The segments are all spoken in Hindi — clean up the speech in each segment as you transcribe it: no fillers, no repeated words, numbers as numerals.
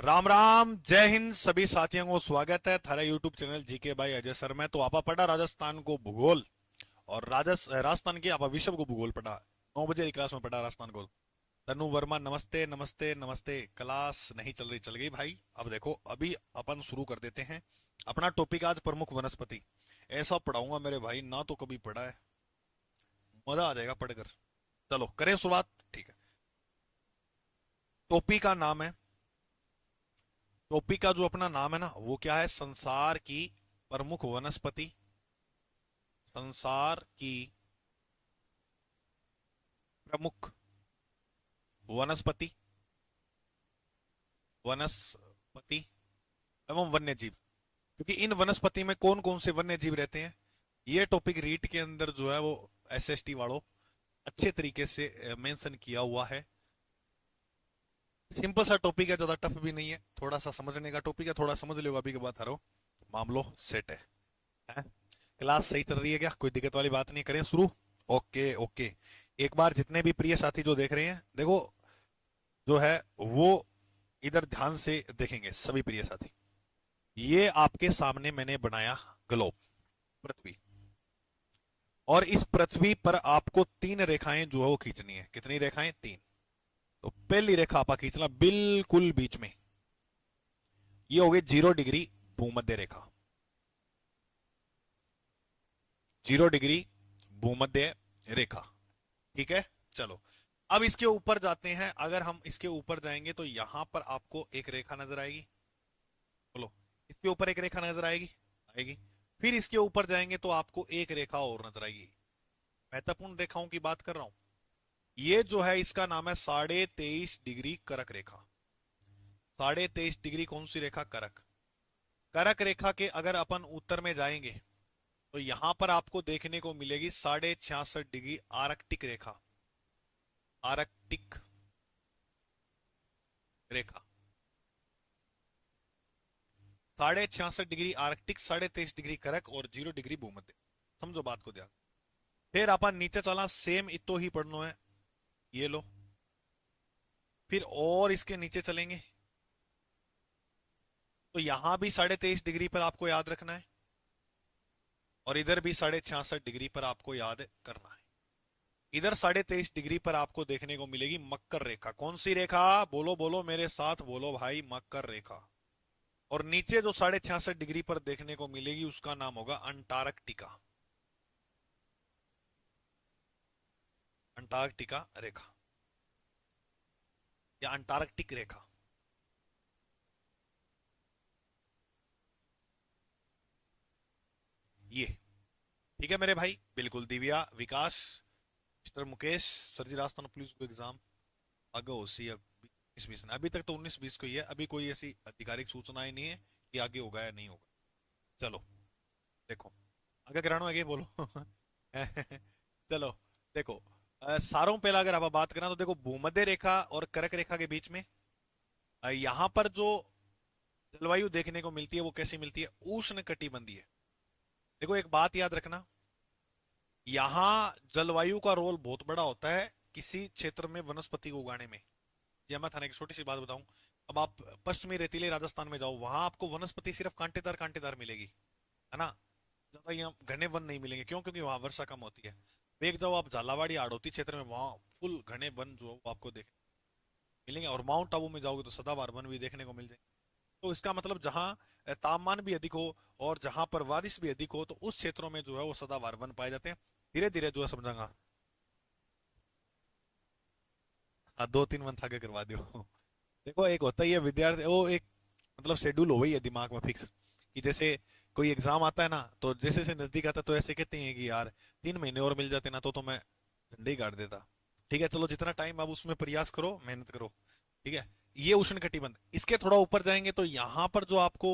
राम राम, जय हिंद। सभी साथियों को स्वागत है थारा YouTube channel GK by Ajay sir में। तो आपा पढ़ा राजस्थान को भूगोल और राजस्थान की आपा विश्व को भूगोल पढ़ा। 9 बजे की क्लास में पढ़ा राजस्थान को। तनु वर्मा, नमस्ते नमस्ते नमस्ते। क्लास नहीं चल रही, चल गई भाई। अब देखो, अभी अपन शुरू कर देते हैं अपना टॉपिक। आज प्रमुख वनस्पति। ऐसा पढ़ाऊंगा मेरे भाई, ना तो कभी पढ़ा है। मजा आ जाएगा पढ़कर। चलो करें शुरुआत। ठीक है। टॉपिक का नाम है, टॉपिक का जो अपना नाम है ना, वो क्या है? संसार की प्रमुख वनस्पति। संसार की प्रमुख वनस्पति, वनस्पति एवं वन्य जीव। क्योंकि इन वनस्पति में कौन कौन से वन्य जीव रहते हैं, ये टॉपिक रीट के अंदर जो है वो एसएसटी वालों अच्छे तरीके से मेंशन किया हुआ है। सिंपल सा टॉपिक है, ज्यादा टफ भी नहीं है। थोड़ा सा समझने का टॉपिक है, थोड़ा समझ लो अभी के बाद हरो मामलो सेट है? क्लास सही चल रही है क्या? कोई दिक्कत वाली बात नहीं? करें शुरू? Okay okay. एक बार जितने भी प्रिय साथी जो देख रहे हैं, देखो जो है वो इधर ध्यान से देखेंगे सभी प्रिय साथी। ये आपके सामने मैंने बनाया ग्लोब, पृथ्वी। और इस पृथ्वी पर आपको तीन रेखाएं जो है वो खींचनी है। कितनी रेखाएं? तीन। तो पहली रेखा आपा खींचना बिल्कुल बीच में। ये हो गई 0 डिग्री भूमध्य रेखा। 0 डिग्री भूमध्य रेखा। ठीक है। चलो अब इसके ऊपर जाते हैं। अगर हम इसके ऊपर जाएंगे तो यहां पर आपको एक रेखा नजर आएगी। बोलो, इसके ऊपर एक रेखा नजर आएगी? आएगी। फिर इसके ऊपर जाएंगे तो आपको एक रेखा और नजर आएगी। महत्वपूर्ण रेखाओं की बात कर रहा हूं। ये जो है इसका नाम है 23.5 डिग्री करक रेखा। 23.5 डिग्री कौन सी रेखा? करक। करक रेखा के अगर अपन उत्तर में जाएंगे तो यहां पर आपको देखने को मिलेगी 66.5 डिग्री आर्कटिक रेखा। आर्कटिक रेखा 66.5 डिग्री आर्कटिक, 23.5 डिग्री करक और 0 डिग्री भूमध्य। समझो बात को ध्यान। फिर अपन नीचे चला, सेम इतो ही पढ़नो है। ये लो। फिर और इसके नीचे चलेंगे तो यहां भी 23.5 डिग्री पर आपको याद रखना है और इधर भी 66.5 डिग्री पर आपको याद करना है। इधर 23.5 डिग्री पर आपको देखने को मिलेगी मकर रेखा। कौन सी रेखा? बोलो बोलो मेरे साथ, बोलो भाई, मकर रेखा। और नीचे जो 66.5 डिग्री पर देखने को मिलेगी उसका नाम होगा अंटार्कटिका। अंटार्कटिका रेखा या अंटार्कटिक रेखा। ये ठीक है मेरे भाई? बिल्कुल। दिव्या, विकास, मिस्टर मुकेश, सरजी राजस्थान पुलिस को एग्जाम आगे हो सी अब 19-20 ने। अभी तक तो 19-20 को ही है। अभी कोई ऐसी आधिकारिक सूचना ही नहीं है कि आगे होगा या नहीं होगा। चलो देखो, आगे करानो आगे बोलो। चलो देखो, सारों पहला अगर आप बात करें तो देखो, भूमध्य रेखा और कर्क रेखा के बीच में यहां पर जो जलवायु देखने को मिलती है वो कैसी मिलती है? उष्ण कटिबंधीय। देखो एक बात याद रखना, यहां जलवायु का रोल बहुत बड़ा होता है किसी क्षेत्र में वनस्पति को उगाने में। जय मैं थाने की छोटी सी बात बताऊं। अब आप पश्चिमी रेतीले राजस्थान में जाओ, वहां आपको वनस्पति सिर्फ कांटेदार कांटेदार मिलेगी, है ना? ज्यादा यहाँ घने वन नहीं मिलेंगे। क्यों? क्योंकि वहां वर्षा कम होती है। देख जाओ आप झालावाड़ी आड़ोती क्षेत्र में, वहां फुल घने वन जो है वो आपको देख मिलेंगे। और माउंट आबू में जाओगे तो सदाबहार वन भी देखने को मिल जाएंगे। तो इसका मतलब जहां तापमान भी अधिक हो और जहां पर बारिश भी अधिक हो तो उस क्षेत्रों में जो है वो सदाबहार वन पाए जाते हैं। धीरे धीरे जो है समझाऊंगा। हाँ, 2-3 मंथ आगे करवा दो। देखो एक होता ही है विद्यार्थी, वो एक मतलब शेड्यूल हो गई है दिमाग में फिक्स कि जैसे कोई एग्जाम आता है ना, तो जैसे जैसे नजदीक आता है तो ऐसे कहते हैं कि यार 3 महीने और मिल जाते ना तो मैं झंडे ही गाड़ देता। ठीक है, चलो जितना टाइम आप उसमें प्रयास करो, मेहनत करो। ठीक है। ये उष्ण कटिबंध। इसके थोड़ा ऊपर जाएंगे तो यहाँ पर जो आपको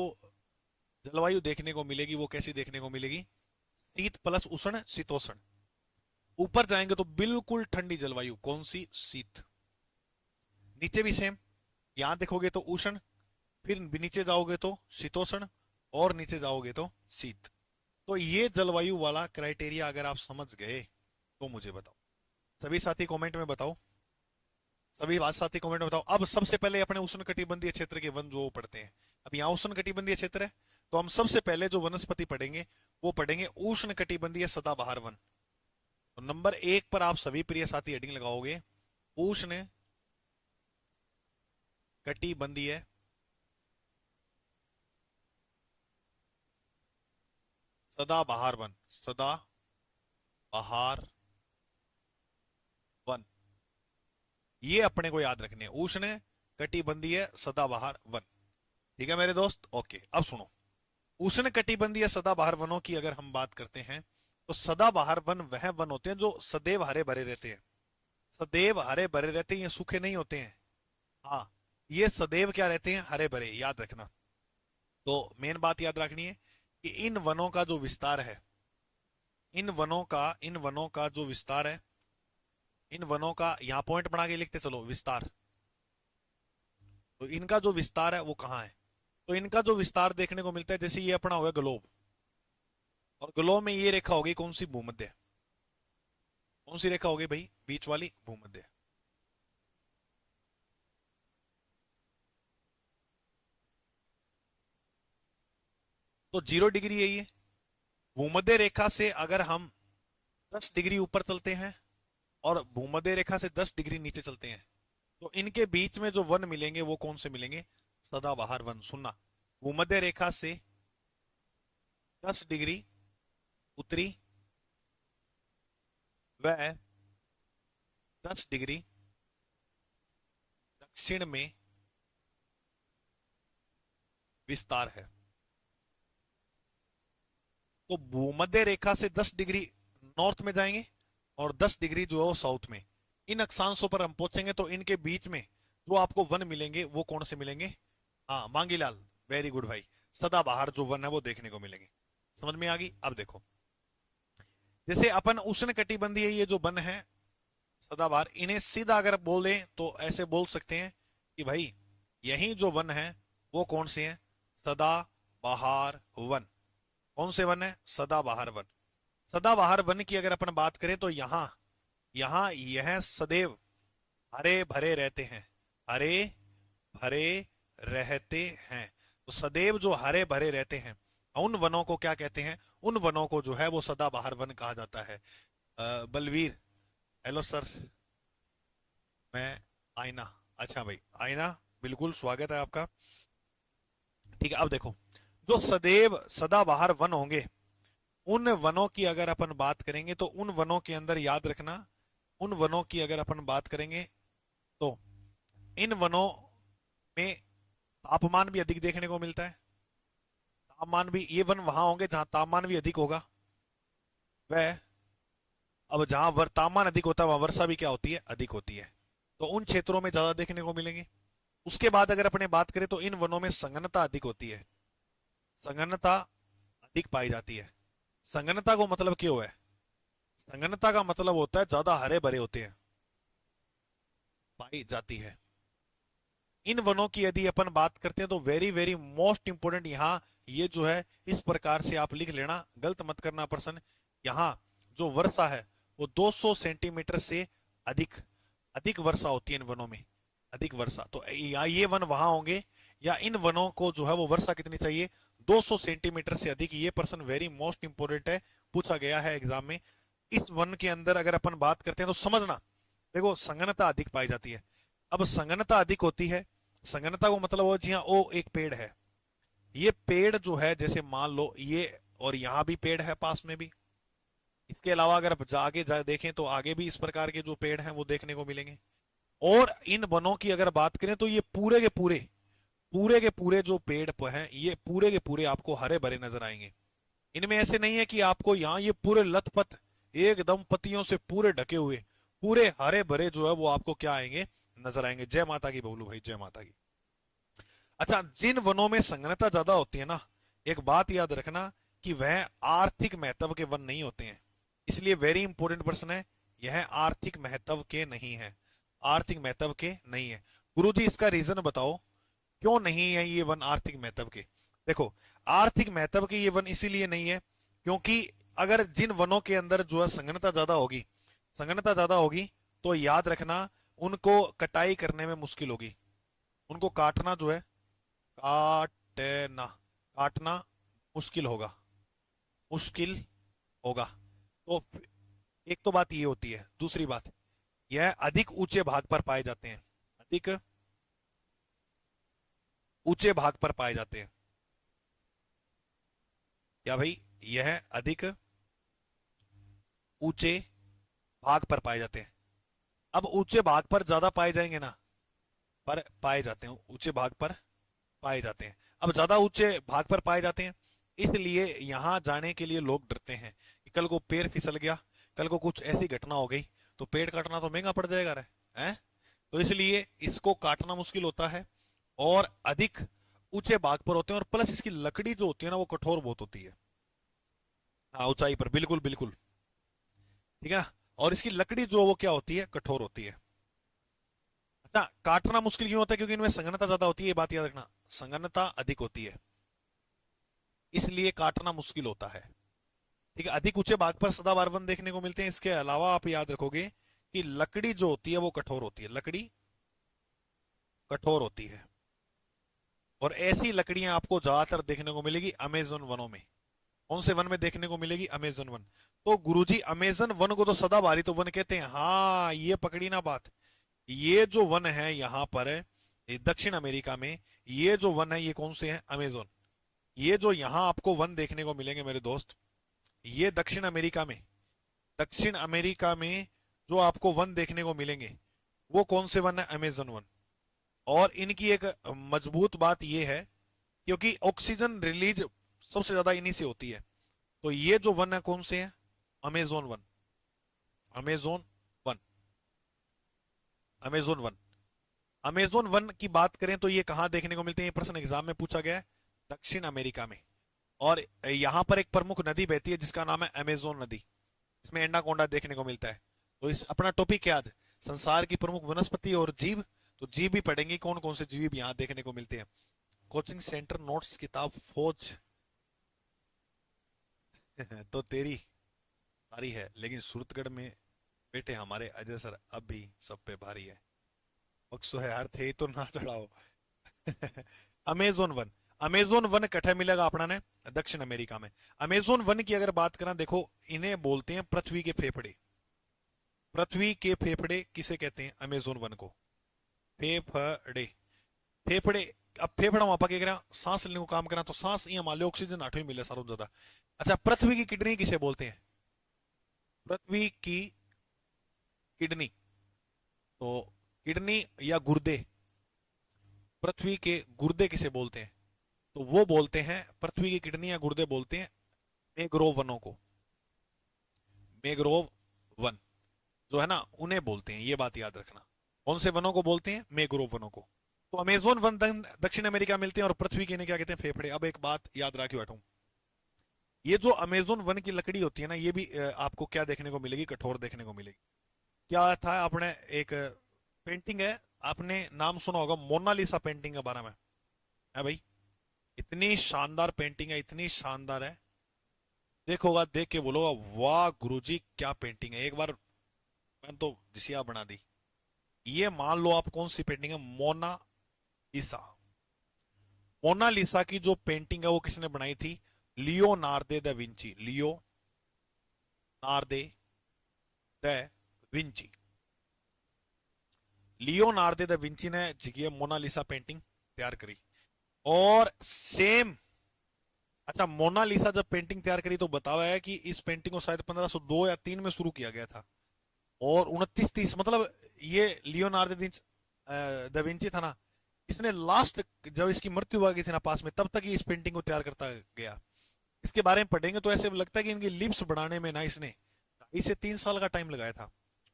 जलवायु देखने को मिलेगी वो कैसी देखने को मिलेगी? शीत प्लस उष्ण, शीतोष्ण। ऊपर जाएंगे तो बिल्कुल ठंडी जलवायु। कौन सी? शीत। नीचे भी सेम। यहां देखोगे तो उष्ण, फिर नीचे जाओगे तो शीतोष्ण, और नीचे जाओगे तो शीत। तो ये जलवायु वाला क्राइटेरिया अगर आप समझ गए तो मुझे बताओ। सभी साथी कमेंट में बताओ, सभी बात साथी कमेंट में बताओ। अब सबसे पहले अपने उष्णकटिबंधीय क्षेत्र के वन जो पढ़ते हैं। अब यहाँ उष्णकटिबंधीय क्षेत्र है, तो हम सबसे पहले जो वनस्पति पढ़ेंगे वो पढ़ेंगे उष्णकटिबंधीय सदाबहार वन। तो नंबर 1 पर आप सभी प्रिय साथी हेडिंग लगाओगे उष्ण कटिबंधीय सदाबहार वन। सदाबहार वन, ये अपने को याद रखने हैं, उष्ण कटिबंधीय सदाबहार वन। ठीक है मेरे दोस्त, ओके। अब सुनो, उष्ण कटिबंधीय सदाबहार वनों की अगर हम बात करते हैं तो सदाबहार वन वह वन होते हैं जो सदैव हरे भरे रहते हैं। सदैव हरे भरे रहते हैं, ये सूखे नहीं होते हैं। हाँ, ये सदैव क्या रहते हैं, हरे भरे, याद रखना। तो मेन बात याद रखनी है कि इन वनों का जो विस्तार है, इन वनों का जो विस्तार है, इन वनों का यहां पॉइंट बना के लिखते चलो, विस्तार। तो इनका जो विस्तार है वो कहाँ है? तो इनका जो विस्तार देखने को मिलता है, जैसे ये अपना होगा ग्लोब, और ग्लोब में ये रेखा होगी कौन सी, भूमध्य। कौन सी रेखा होगी भाई, बीच वाली, भूमध्य। तो 0 डिग्री है ये। भूमध्य रेखा से अगर हम 10 डिग्री ऊपर चलते हैं और भूमध्य रेखा से 10 डिग्री नीचे चलते हैं, तो इनके बीच में जो वन मिलेंगे वो कौन से मिलेंगे, सदाबहार वन। सुनना, भूमध्य रेखा से 10 डिग्री उत्तरी व 10 डिग्री दक्षिण में विस्तार है। तो भूमध्य रेखा से 10 डिग्री नॉर्थ में जाएंगे और 10 डिग्री जो है वो साउथ में। इन अक्षांशों पर हम पहुंचेंगे तो इनके बीच में जो आपको वन मिलेंगे वो कौन से मिलेंगे, हाँ मांगीलाल, वेरी गुड भाई, सदाबहार जो वन है वो देखने को मिलेंगे। समझ में आ गई? अब देखो, जैसे अपन उष्ण कटिबंधीय ये जो वन है सदाबहार, इन्हें सीधा अगर बोल दें तो ऐसे बोल सकते हैं कि भाई यही जो वन है वो कौन से हैं, सदाबहार वन। कौन से वन है, सदाबहार वन। सदाबहार वन की अगर अपन बात करें तो यहाँ यहाँ यह सदैव हरे भरे रहते हैं, हरे भरे रहते हैं। तो सदैव जो हरे भरे रहते हैं उन वनों को क्या कहते हैं, उन वनों को जो है वो सदाबहार वन कहा जाता है। बलवीर, हेलो सर, मैं आईना, अच्छा भाई आईना, बिल्कुल स्वागत है आपका। ठीक है, अब देखो, जो सदैव सदाबहार वन होंगे उन वनों की अगर अपन बात करेंगे तो उन वनों के अंदर याद रखना, उन वनों की अगर अपन बात करेंगे तो इन वनों में तापमान भी अधिक देखने को मिलता है। तापमान भी, ये वन वहां होंगे जहां तापमान भी अधिक होगा। वह अब जहां तापमान अधिक होता है वहां वर्षा भी क्या होती है, अधिक होती है। तो उन क्षेत्रों में ज्यादा देखने को मिलेंगे। उसके बाद अगर अपने बात करें तो इन वनों में संघनता अधिक होती है, संघनता अधिक पाई जाती है। संघनता को मतलब क्यों है, संघनता का मतलब होता है ज्यादा हरे भरे होते हैं, पाई जाती है। इन वनों की यदि अपन बात करते हैं तो वेरी वेरी मोस्ट इंपोर्टेंट, यहाँ ये जो है इस प्रकार से आप लिख लेना, गलत मत करना प्रश्न। यहाँ जो वर्षा है वो 200 सेंटीमीटर से अधिक, अधिक वर्षा होती है इन वनों में, अधिक वर्षा। तो या ये वन वहां होंगे या इन वनों को जो है वो वर्षा कितनी चाहिए, 200 सेंटीमीटर से अधिक। ये प्रश्न वेरी मोस्ट इंपोर्टेंट है, पूछा गया है एग्जाम में। इस वन के अंदर अगर अपन बात करते हैं तो समझना, देखो संघनता अधिक पाई जाती है। अब संघनता अधिक होती है, संघनता को मतलब हो, जी हाँ, ओ एक पेड़ है, ये पेड़ जो है जैसे मान लो ये, और यहाँ भी पेड़ है पास में भी। इसके अलावा अगर आगे देखें तो आगे भी इस प्रकार के जो पेड़ हैं वो देखने को मिलेंगे। और इन वनों की अगर बात करें तो ये पूरे के पूरे, पूरे के पूरे जो पेड़ हैं ये पूरे के पूरे आपको हरे भरे नजर आएंगे। इनमें ऐसे नहीं है कि आपको यहाँ ये पूरे लथपथ एकदम पत्तियों से पूरे ढके हुए, पूरे हरे भरे जो है वो आपको क्या आएंगे, नजर आएंगे। जय माता की बबलू भाई, जय माता की। अच्छा, जिन वनों में संघनता ज्यादा होती है ना, एक बात याद रखना कि वह आर्थिक महत्व के वन नहीं होते हैं। इसलिए वेरी इंपोर्टेंट प्रश्न है, यह आर्थिक महत्व के नहीं है, आर्थिक महत्व के नहीं है। गुरुजी इसका रीजन बताओ क्यों नहीं है ये वन आर्थिक महत्व के। देखो, आर्थिक महत्व के ये वन इसीलिए नहीं है क्योंकि अगर जिन वनों के अंदर जो है संघनता ज्यादा होगी, संघनता ज्यादा होगी तो याद रखना उनको कटाई करने में मुश्किल होगी, उनको काटना जो है, काटना, काटना मुश्किल होगा, मुश्किल होगा। तो एक तो बात ये होती है। दूसरी बात, यह अधिक ऊंचे भाग पर पाए जाते हैं, अधिक ऊंचे भाग पर पाए जाते हैं। क्या भाई, यह अधिक ऊंचे भाग पर पाए जाते हैं। अब ऊंचे भाग पर ज्यादा पाए जाएंगे ना, पर पाए जाते हैं, ऊंचे भाग पर पाए जाते हैं। अब ज्यादा ऊंचे भाग पर पाए जाते हैं, इसलिए यहां जाने के लिए लोग डरते हैं कि कल को पैर फिसल गया, कल को कुछ ऐसी घटना हो गई तो पेड़ काटना तो महंगा पड़ जाएगा रे, हैं? तो इसलिए इसको काटना मुश्किल होता है, और अधिक ऊंचे भाग पर होते हैं, और प्लस इसकी लकड़ी जो होती है ना वो कठोर बहुत होती है। हाँ, ऊंचाई पर, बिल्कुल बिल्कुल, ठीक है ना। और इसकी लकड़ी जो वो क्या होती है, कठोर होती है। अच्छा, काटना मुश्किल क्यों होता है? क्योंकि इनमें संघनता ज्यादा होती है, ये बात याद रखना, संघनता अधिक होती है, इसलिए काटना मुश्किल होता है। ठीक है, अधिक ऊंचे भाग पर सदाबहार वन देखने को मिलते हैं। इसके अलावा आप याद रखोगे कि लकड़ी जो होती है वो कठोर होती है, लकड़ी कठोर होती है। और ऐसी लकड़ियां आपको ज्यादातर देखने को मिलेगी अमेजन वनों में। कौन से वन में देखने को मिलेगी? Amazon one. तो गुरुजी, अमेजन वन को तो सदाबहारी तो वन कहते हैं। हाँ, ये पकड़ी ना बात। ये जो वन है यहाँ पर, ये दक्षिण अमेरिका में, ये जो वन है ये कौन से हैं? अमेजोन। ये जो यहाँ आपको वन देखने को मिलेंगे मेरे दोस्त, ये दक्षिण अमेरिका में, दक्षिण अमेरिका में जो आपको वन देखने को मिलेंगे वो कौन से वन है? Amazon one. और इनकी एक मजबूत बात यह है, क्योंकि ऑक्सीजन रिलीज सबसे ज्यादा इन्हीं से होती है। तो ये जो वन है कौन से है? Amazon one, Amazon one, Amazon one. Amazon one की बात करें तो ये कहां देखने को मिलते हैं? ये प्रश्न एग्जाम में पूछा गया है, दक्षिण अमेरिका में। और यहां पर एक प्रमुख नदी बहती है जिसका नाम है अमेजोन नदी, इसमें एंडाकोंडा देखने को मिलता है। तो इस अपना टॉपिक क्या आज? संसार की प्रमुख वनस्पति और जीव। तो जीव भी पढ़ेंगे, कौन कौन से जीव यहाँ देखने को मिलते हैं। कोचिंग सेंटर नोट्स किताब फौज तो तेरी सारी है, लेकिन सूरतगढ़ में बेटे हमारे अजय सर अब भी सब पे भारी है। बक्सो है हर थे तो ना चढ़ाओ। अमेजोन वन, अमेजोन वन कठे मिलेगा अपना ने दक्षिण अमेरिका में। अमेजोन वन की अगर बात करें, देखो इन्हें बोलते हैं पृथ्वी के फेफड़े। पृथ्वी के फेफड़े किसे कहते हैं? अमेजोन वन को फेफड़े, फेफड़े। अब फेफड़ा वहां पर क्या, सांस लेने को काम करा तो सांस ये मान लो ऑक्सीजन आठवीं मिले सारों ज्यादा। अच्छा, पृथ्वी की किडनी किसे बोलते हैं? पृथ्वी की किडनी, तो किडनी या गुर्दे, पृथ्वी के गुर्दे किसे बोलते हैं? तो वो बोलते हैं, पृथ्वी की किडनी या गुर्दे बोलते हैं मैंग्रोव वनों को। मैंग्रोव वन जो है ना उन्हें बोलते हैं, ये बात याद रखना। कौन से वनों को बोलते हैं? मैंग्रोव वनों को। तो अमेजोन वन दक्षिण अमेरिका मिलते हैं, और पृथ्वी के इन्हें क्या कहते हैं? फेफड़े। अब एक बात याद रखी बैठूं, ये जो अमेजोन वन की लकड़ी होती है ना, ये भी आपको क्या देखने को मिलेगी? कठोर देखने को मिलेगी। क्या था, आपने एक पेंटिंग है, आपने नाम सुना होगा मोनालिसा पेंटिंग के बारे में, है भाई? इतनी शानदार पेंटिंग है, इतनी शानदार है, देखोगा देख के बोलोगा वाह गुरुजी क्या पेंटिंग है। एक बार मैंने तो जिसिया बना दी। ये मान लो आप कौन सी पेंटिंग है? मोनालिसा। मोनालिसा की जो पेंटिंग है वो किसने बनाई थी? Leonardo da Vinci, Leonardo da Vinci. Leonardo da Vinci ने ये मोनालिसा पेंटिंग तैयार करी। और सेम, अच्छा मोनालिसा जब पेंटिंग तैयार करी तो बताया है कि इस पेंटिंग को शायद 1502 या 3 में शुरू किया गया था, और 2930, मतलब ये लियोनार्दो दा विंची था ना, इसने लास्ट जब इसकी मृत्यु हो गई थी ना पास में, तब तक ही इस पेंटिंग को तैयार करता गया। इसके बारे में पढ़ेंगे तो ऐसे लगता है कि इनकी लिप्स बनाने में ना इसने 2 से 3 साल का टाइम लगाया था,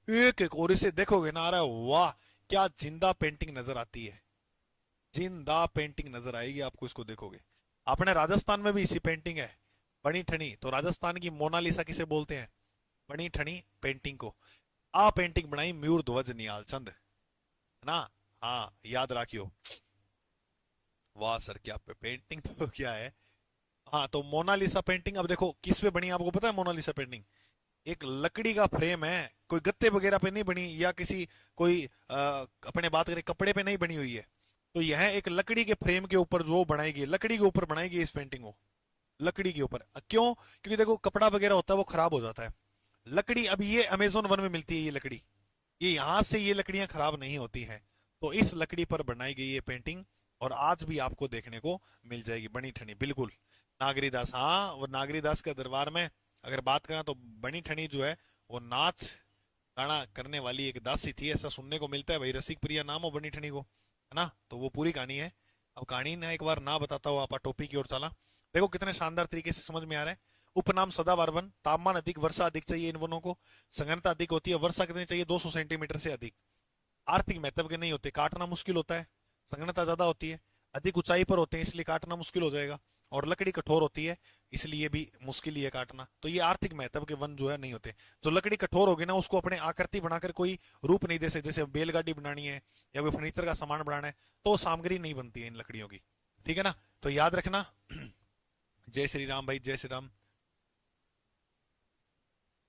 एक एक। और इसे देखोगे ना, आ रहा है वाह क्या जिंदा पेंटिंग नजर आती है, जिंदा पेंटिंग नजर आएगी आपको इसको देखोगे। अपने राजस्थान में भी इसी पेंटिंग है, बनी ठनी। तो राजस्थान की मोनालिसा किसे बोलते हैं? बनी ठनी पेंटिंग को। आ पेंटिंग बनाई मयूर ध्वज निहाल चंद, है ना? हाँ याद रखियो। वाह सर क्या पेंटिंग तो क्या है। हाँ, तो मोनालिसा पेंटिंग अब देखो किस पे बनी, आपको पता है? मोनालिसा पेंटिंग एक लकड़ी का फ्रेम है, कोई गत्ते वगैरह पे नहीं बनी, या किसी कोई अपने बात करें कपड़े पे नहीं बनी हुई है। तो यह एक लकड़ी के फ्रेम के ऊपर जो बनाई गई, लकड़ी के ऊपर बनाई गई इस पेंटिंग को, लकड़ी के ऊपर। क्यों? क्योंकि देखो कपड़ा वगैरह होता है वो खराब हो जाता है, लकड़ी, अब ये अमेजोन वन में मिलती है ये लकड़ी, ये यहां से ये लकड़ियां खराब नहीं होती हैं। तो इस लकड़ी पर बनाई गई ये पेंटिंग और आज भी आपको देखने को मिल जाएगी, बनी ठनी बिल्कुल। नागरीदास, हाँ, वो नागरीदास के दरबार में अगर बात करें तो बनी ठनी जो है वो नाच गाना करने वाली एक दासी थी, ऐसा सुनने को मिलता है भाई। रसिक प्रिया नाम हो बनी ठनी को, है ना। तो वो पूरी कहानी है। अब कहानी ना एक बार ना बताता हुआ आप टॉपिक की ओर चला। देखो कितने शानदार तरीके से समझ में आ रहा है। उपनाम सदाबहार वन, तापमान अधिक, वर्षा अधिक चाहिए इन वनों को, संघनता अधिक होती है, वर्षा कितनी चाहिए 200 सेंटीमीटर से अधिक, आर्थिक महत्व के नहीं होते, काटना मुश्किल होता है, संघनता ज्यादा होती है, अधिक ऊंचाई पर होते हैं इसलिए काटना मुश्किल हो जाएगा, और लकड़ी कठोर होती है इसलिए भी मुश्किल ही है काटना। तो ये आर्थिक महत्व के वन जो है नहीं होते। जो लकड़ी कठोर होगी ना उसको अपने आकृति बनाकर कोई रूप नहीं दे सकते, जैसे बैलगाड़ी बनानी है या कोई फर्नीचर का सामान बनाना है तो सामग्री नहीं बनती है इन लकड़ियों की, ठीक है ना। तो याद रखना। जय श्री राम भाई, जय श्री राम।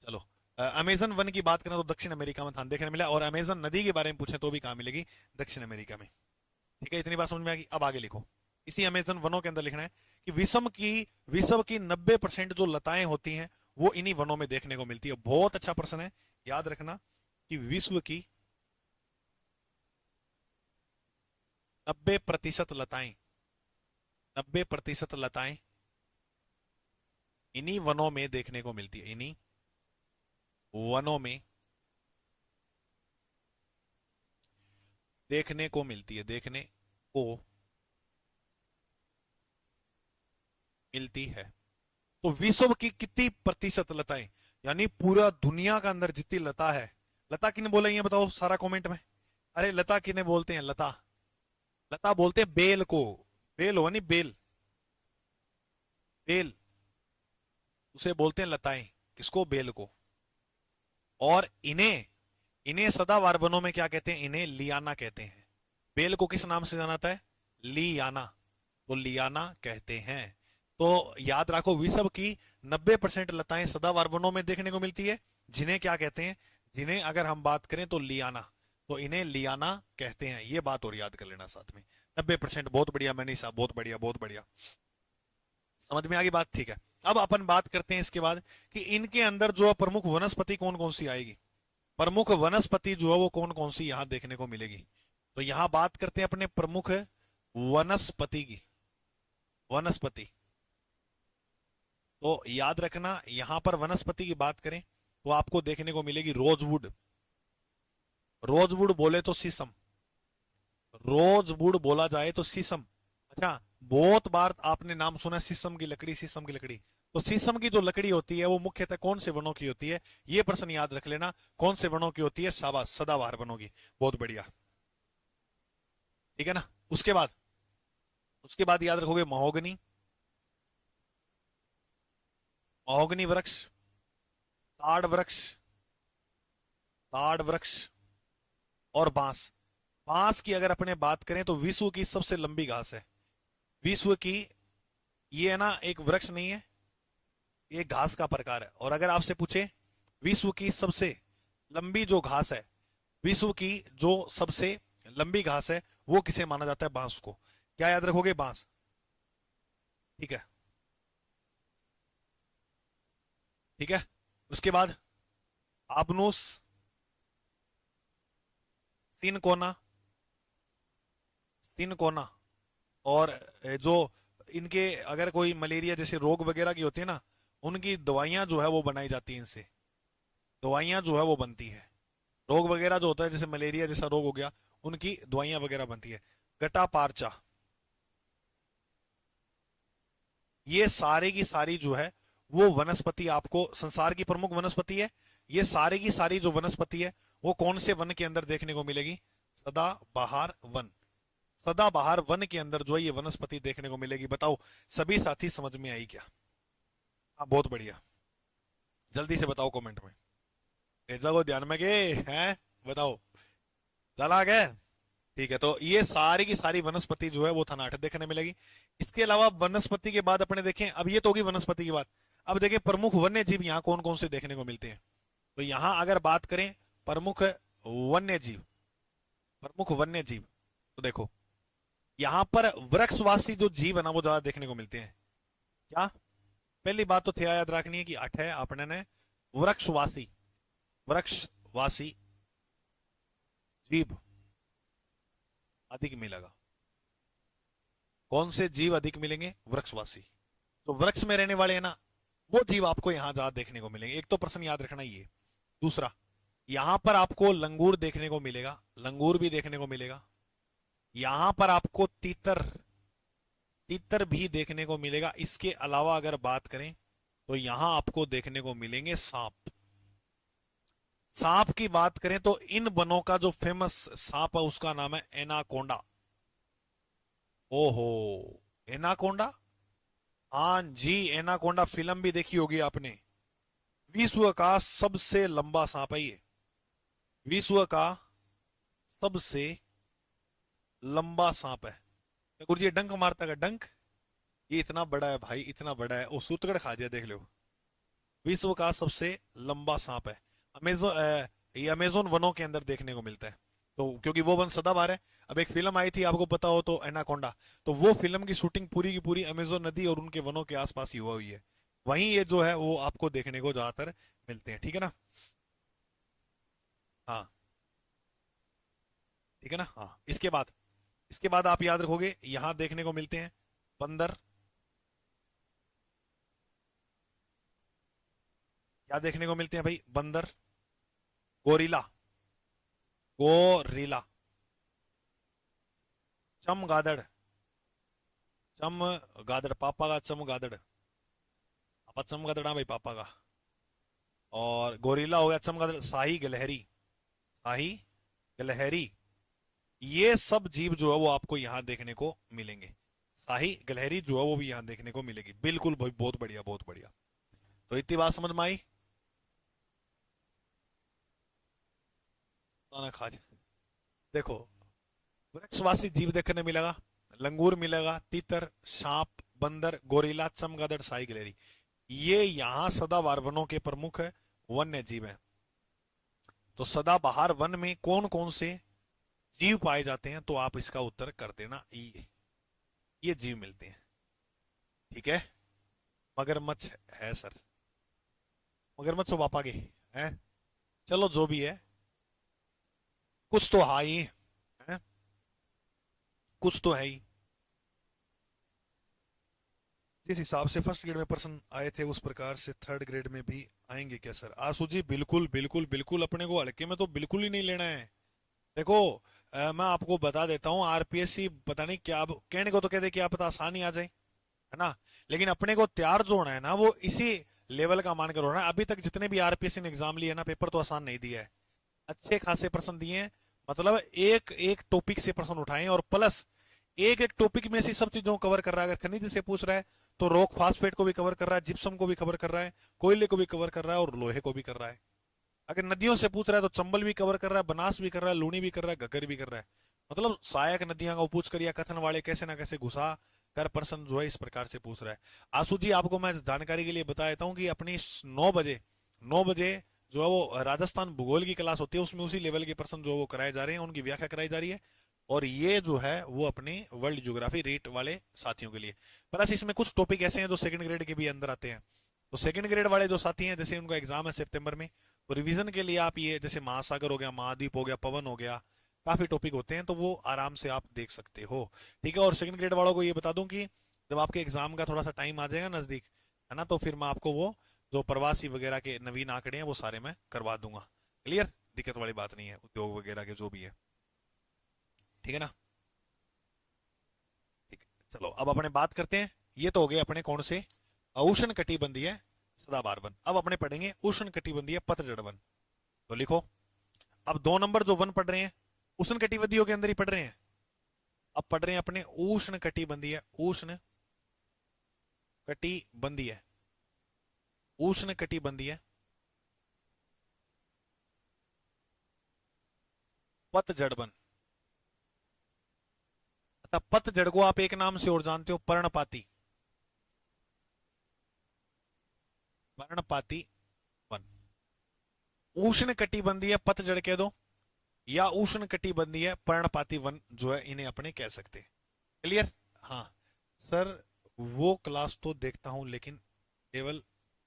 चलो, अमेजन वन की बात करें तो दक्षिण अमेरिका में थान देखने मिला, और अमेजन नदी के बारे में पूछे तो भी कहां मिलेगी, दक्षिण अमेरिका में। ठीक है, इतनी बात समझ में आ गई। अब आगे लिखो, इसी अमेजन वनों के अंदर लिखना है कि विश्व की 90% जो लताएं होती हैं वो इन्हीं वनों में देखने को मिलती है। बहुत अच्छा प्रश्न है, याद रखना कि विश्व की 90% लताएं, 90% लताएं इन्हीं वनों में देखने को मिलती है, इन्हीं वनों में देखने को मिलती है, देखने को मिलती है। तो विश्व की कितनी प्रतिशत लताएं, यानी पूरा दुनिया का अंदर जितनी लता है, लता किने बोला ये बताओ सारा कमेंट में। अरे लता किने बोलते हैं, लता, लता बोलते हैं बेल को, बेल हो नहीं बेल, बेल उसे बोलते हैं लताएं, किसको, बेल को। और इन्हें इन्हें सदाबहार वनों में क्या कहते हैं, इन्हें लियाना कहते हैं। बेल को किस नाम से जाना जाता है, लियाना, तो लियाना कहते हैं। तो याद रखो विश्व की 90% लताएं सदाबहार वनों में देखने को मिलती है, जिन्हें क्या कहते हैं, जिन्हें अगर हम बात करें तो लियाना, तो इन्हें लियाना कहते हैं। ये बात और याद कर लेना साथ में, 90%। बहुत बढ़िया मनीष साहब, बहुत बढ़िया, बहुत बढ़िया, समझ में आ गई बात, ठीक है। अब अपन बात करते हैं इसके बाद कि इनके अंदर जो प्रमुख वनस्पति कौन कौन सी आएगी, प्रमुख वनस्पति जो है वो कौन कौन सी यहां देखने को मिलेगी। तो यहां बात करते हैं अपने प्रमुख वनस्पति की, वनस्पति। तो याद रखना यहां पर वनस्पति की बात करें तो आपको देखने को मिलेगी रोजवुड, रोजवुड बोले तो शीशम, रोजवुड बोला जाए तो शीशम। अच्छा, बहुत बार आपने नाम सुना शीशम की लकड़ी, शीशम की लकड़ी। तो शीशम की जो लकड़ी होती है वो मुख्यतः कौन से वनों की होती है, ये प्रश्न याद रख लेना, कौन से वनों की होती है, शाबाश, सदाबहार वनों की, बहुत बढ़िया, ठीक है ना। उसके बाद याद रखोगे महोगनी, महोगनी वृक्ष, ताड़ वृक्ष, ताड़ वृक्ष, और बांस। बांस की अगर अपने बात करें तो विश्व की सबसे लंबी घास है, विश्व की, ये है ना एक वृक्ष नहीं है, ये घास का प्रकार है। और अगर आपसे पूछे विश्व की सबसे लंबी जो घास है, विश्व की जो सबसे लंबी घास है वो किसे माना जाता है, बांस को। क्या याद रखोगे, बांस, ठीक है, ठीक है। उसके बाद आबनूस, सिनकोना, सिनकोना, और जो इनके अगर कोई मलेरिया जैसे रोग वगैरह की होती है ना, उनकी दवाइयां जो है वो बनाई जाती है इनसे, दवाइयां जो है वो बनती है, रोग वगैरह जो होता है जैसे मलेरिया जैसा रोग हो गया उनकी दवाइयां वगैरह बनती है। गटापारचा, ये सारी की सारी जो है वो वनस्पति आपको, संसार की प्रमुख वनस्पति है। ये सारी की सारी जो वनस्पति है वो कौन से वन के अंदर देखने को मिलेगी, सदाबहार वन, सदाबहार वन के अंदर जो है ये वनस्पति देखने को मिलेगी। बताओ सभी साथी समझ में आई क्या? हाँ बहुत बढ़िया, जल्दी से बताओ कमेंट में, रेजा को ध्यान में गए हैं, बताओ चला गए, ठीक है। तो ये सारी की सारी वनस्पति जो है वो थनाट देखने मिलेगी। इसके अलावा वनस्पति के बाद अपने देखें, अब ये तो होगी वनस्पति की बात, अब देखें प्रमुख वन्य जीव यहाँ कौन कौन से देखने को मिलते हैं। तो यहाँ अगर बात करें प्रमुख वन्य जीव, प्रमुख वन्य जीव। तो देखो यहां पर वृक्षवासी जो जीव है ना वो ज्यादा देखने को मिलते हैं। क्या? पहली बात तो थे याद रखनी है कि 8 है अपने ने वृक्षवासी, वृक्षवासी जीव अधिक मिलेगा। कौन से जीव अधिक मिलेंगे? वृक्षवासी। तो वृक्ष में रहने वाले हैं ना वो जीव आपको यहां ज्यादा देखने को मिलेंगे। एक तो प्रश्न याद रखना ये। दूसरा, यहां पर आपको लंगूर देखने को मिलेगा, लंगूर भी देखने को मिलेगा। यहां पर आपको तीतर, तीतर भी देखने को मिलेगा। इसके अलावा अगर बात करें तो यहां आपको देखने को मिलेंगे सांप। सांप की बात करें तो इन वनों का जो फेमस सांप है उसका नाम है एनाकोंडा। ओहो, एनाकोंडा। हाँ जी, एनाकोंडा फिल्म भी देखी होगी आपने। विश्व का सबसे लंबा सांप है ये, विश्व का सबसे लंबा सांप है। गुरुजी डंक मारता है, डंक। ये इतना बड़ा है भाई, इतना बड़ा है, वो सूतगढ़ खा जाए, देख लो। विश्व का सबसे लंबा सांप है। अमेजोन, ये अमेजोन वनों के अंदर देखने को मिलता है। तो क्योंकि वो वन सदाबहार है। अब एक फिल्म आई थी आपको पता हो तो, एनाकोंडा। तो वो फिल्म की शूटिंग पूरी की पूरी अमेजोन नदी और उनके वनों के आसपास ही हुआ हुई है। वहीं ये जो है वो आपको देखने को ज्यादातर मिलते हैं। ठीक है ना? हाँ, ठीक है ना? हाँ, इसके बाद आप याद रखोगे यहां देखने को मिलते हैं बंदर। क्या देखने को मिलते हैं भाई? बंदर, गोरिल्ला, गोरिल्ला, चमगादड़, चमगादड़, पापा का चमगादड़, पापा चमगादड़, हाँ भाई पापा का। और गोरिल्ला हो गया, चमगादड़, शाही गिलहरी, शाही गिलहरी। ये सब जीव जो है वो आपको यहां देखने को मिलेंगे। शाही गिलहरी जो है वो भी यहां देखने को मिलेगी। बिल्कुल भाई, बहुत बढ़िया, बहुत बढ़िया। तो इतनी बात समझ में आई? खाना खा जा। देखो, वृक्षवासी जीव देखने मिलेगा, लंगूर मिलेगा, तीतर, सांप, बंदर, गोरिल्ला, चमगादड़, शाही गिलहरी। ये यहाँ सदाबहार वनों के प्रमुख वन्य जीव हैं। तो सदाबहार वन में कौन कौन से जीव पाए जाते हैं? तो आप इसका उत्तर कर देना, ये जीव मिलते हैं। ठीक है? मगरमच्छ है सर, मगरमच्छ हो पापा के है। चलो जो भी है, कुछ तो है ही है, कुछ तो है ही। जिस हिसाब से फर्स्ट ग्रेड में प्रश्न आए थे उस प्रकार से थर्ड ग्रेड में भी आएंगे क्या सर? आसू जी बिल्कुल बिल्कुल बिल्कुल, अपने को हल्के में तो बिल्कुल ही नहीं लेना है। देखो, मैं आपको बता देता हूँ, आरपीएससी पता नहीं क्या, अब कहने को तो कहते क्या पता आसानी आ जाए, है ना? लेकिन अपने को तैयार जो होना है ना वो इसी लेवल का मानकर होना है। अभी तक जितने भी आरपीएससी ने एग्जाम लिए ना, पेपर तो आसान नहीं दिया है, अच्छे खासे प्रश्न दिए हैं। मतलब एक एक टॉपिक से प्रश्न उठाए और प्लस एक एक टॉपिक में से सब चीजों को कवर कर रहा है। अगर खनिज से पूछ रहा है तो रॉक फास्फेट को भी कवर कर रहा है, जिप्सम को भी कवर कर रहा है, कोयले को भी कवर कर रहा है और लोहे को भी कर रहा है। अगर नदियों से पूछ रहा है तो चंबल भी कवर कर रहा है, बनास भी कर रहा है, लूनी भी कर रहा है, घग्गर भी कर रहा है। मतलब सहायक नदियां का पूछ कर या कथन वाले कैसे ना कैसे घुसा कर प्रश्न जो है इस प्रकार से पूछ रहा है। आसू जी आपको मैं जानकारी के लिए बता देता हूँ कि अपनी 9 बजे, 9 बजे जो है वो राजस्थान भूगोल की क्लास होती है, उसमें उसी लेवल के प्रश्न जो वो कराए जा रहे हैं, उनकी व्याख्या कराई जा रही है। और ये जो है वो अपने वर्ल्ड ज्योग्राफी रेट वाले साथियों के लिए। प्लस इसमें कुछ टॉपिक ऐसे हैं जो सेकंड ग्रेड के भी अंदर आते हैं। तो सेकंड ग्रेड वाले जो साथी हैं, जैसे उनका एग्जाम है सितंबर में, तो रिवीजन के लिए आप ये जैसे महासागर हो गया, महाद्वीप हो गया, पवन हो गया, काफी टॉपिक होते हैं, तो वो आराम से आप देख सकते हो। ठीक है? और सेकंड ग्रेड वालों को ये बता दूं कि जब आपके एग्जाम का थोड़ा सा टाइम आ जाएगा नजदीक, है ना, तो फिर मैं आपको वो जो प्रवासी वगैरह के नवीन आंकड़े हैं वो सारे मैं करवा दूंगा। क्लियर? दिक्कत वाली बात नहीं है, उद्योग वगैरह के जो भी है। ठीक है ना? ठीक है, चलो अब अपने बात करते हैं। ये तो हो गए अपने कौन से? उष्ण कटिबंधीय सदाबहार वन। अब अपने पढ़ेंगे उष्ण कटिबंधीय पतझड़ वन। तो लिखो, अब 2 नंबर जो वन पढ़ रहे हैं उष्ण कटिबंधीय के अंदर ही पढ़ रहे हैं। अब पढ़ रहे हैं अपने उष्ण कटिबंधीय, उष्ण कटिबंधीय, उष्ण कटिबंधीय पतझड़ वन। अतः पतझड़ को आप एक नाम से और जानते हो, पर्णपाती, पर्णपाती वन। उष्ण कटिबंधीय पतझड़ कह दो या उष्ण कटिबंधीय पर्णपाती वन जो है इन्हें अपने कह सकते हैं। क्लियर? हाँ सर, वो क्लास तो देखता हूं लेकिन लेवल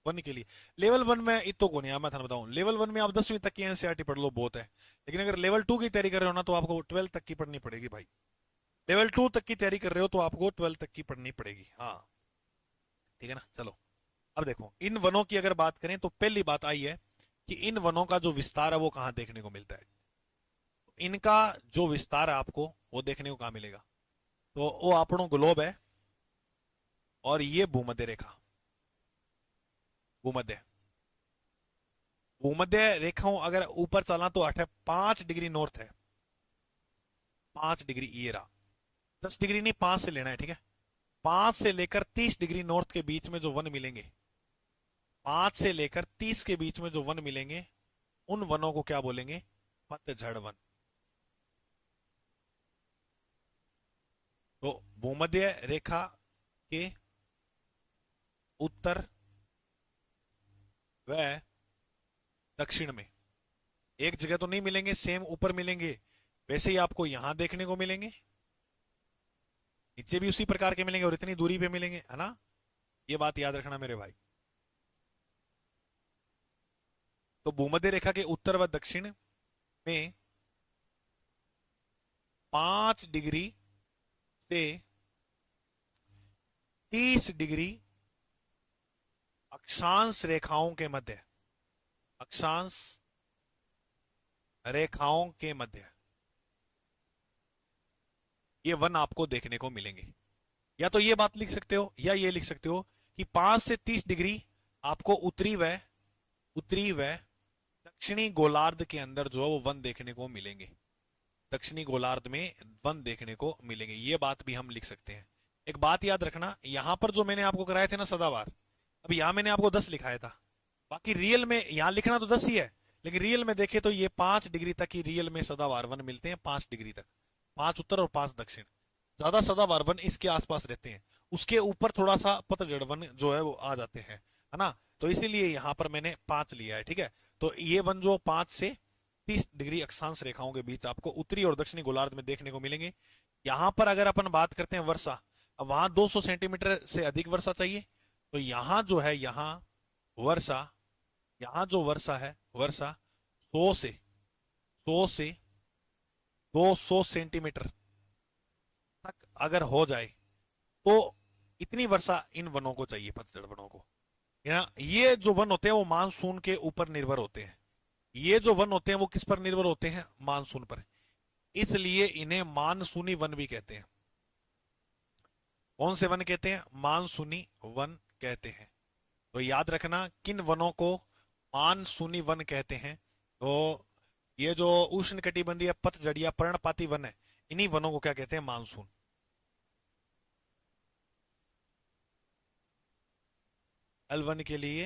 वन के लिए, लेवल वन में इतो को नहीं, मैं थाने बताऊं, लेवल वन में आप 10वीं तक की एनसीईआरटी पढ़ लो बहुत है, लेकिन अगर लेवल टू की तैयारी कर रहे हो ना तो आपको 12 तक की पढ़नी पड़ेगी भाई। लेवल टू तक की तैयारी कर रहे हो तो आपको 12 तक की पढ़नी पड़ेगी। हाँ ठीक है ना। चलो अब देखो, इन वनों की अगर बात करें तो पहली बात आई है कि इन वनों का जो विस्तार है वो कहां देखने को मिलता है। इनका जो विस्तार है आपको वो देखने को कहां मिलेगा, तो वो अपनो ग्लोब है और ये भूमध्य रेखा, भूमध्य भूमध्य रेखा अगर ऊपर चलना तो 5 डिग्री नॉर्थ है, 5 डिग्री ये रहा, 10 डिग्री नहीं 5 से लेना है, ठीक है। 5 से लेकर 30 डिग्री नॉर्थ के बीच में जो वन मिलेंगे, 5 से लेकर 30 के बीच में जो वन मिलेंगे उन वनों को क्या बोलेंगे, पतझड़ वन। तो भूमध्य रेखा के उत्तर व दक्षिण में एक जगह तो नहीं मिलेंगे, सेम ऊपर मिलेंगे, वैसे ही आपको यहां देखने को मिलेंगे, नीचे भी उसी प्रकार के मिलेंगे और इतनी दूरी पे मिलेंगे, है ना। ये बात याद रखना मेरे भाई। तो भूमध्य रेखा के उत्तर व दक्षिण में 5 डिग्री से 30 डिग्री अक्षांश रेखाओं के मध्य, अक्षांश रेखाओं के मध्य ये वन आपको देखने को मिलेंगे। या तो ये बात लिख सकते हो या ये लिख सकते हो कि 5 से 30 डिग्री आपको उत्तरी व दक्षिणी गोलार्ध के अंदर जो है वो वन देखने को मिलेंगे, दक्षिणी गोलार्ध में वन देखने को मिलेंगे, ये बात भी हम लिख सकते हैं। एक बात याद रखना, यहां पर जो मैंने आपको कराए थे ना सदाबहार, अब यहां मैंने आपको 10 लिखाया था, बाकी रियल में यहां लिखना तो 10 ही है, लेकिन रियल में देखे तो ये 5 डिग्री तक ही रियल में सदाबहार वन मिलते हैं, 5 डिग्री तक, 5 उत्तर और 5 दक्षिण, ज्यादा सदाबहार वन इसके आसपास रहते हैं, उसके ऊपर थोड़ा सा पतझड़ वन जो है वो आ जाते हैं, है ना। तो इसीलिए यहां पर मैंने 5 लिया है, ठीक है। तो ये वन जो 5 से 30 डिग्री अक्षांश रेखाओं के बीच आपको उत्तरी और दक्षिणी गोलार्ध में देखने को मिलेंगे। यहां पर अगर अपन बात करते हैं वर्षा, अब वहां 200 सेंटीमीटर से अधिक वर्षा चाहिए, तो यहां जो है वर्षा यहां जो वर्षा है, वर्षा 100 से 200 सेंटीमीटर तक अगर हो जाए तो इतनी वर्षा इन वनों को चाहिए, पतझड़ वनों को। ये जो वन होते हैं वो मानसून के ऊपर निर्भर होते हैं, ये जो वन होते हैं वो किस पर निर्भर होते हैं, मानसून पर, इसलिए इन्हें मानसूनी वन भी कहते हैं। कौन से वन कहते हैं, मानसूनी वन कहते हैं। तो याद रखना किन वनों को मानसूनी वन कहते हैं, तो ये जो उष्ण कटिबंधीय पतझड़िया पर्णपाती वन है, इन्हीं वनों को क्या कहते हैं, मानसून। L1 के लिए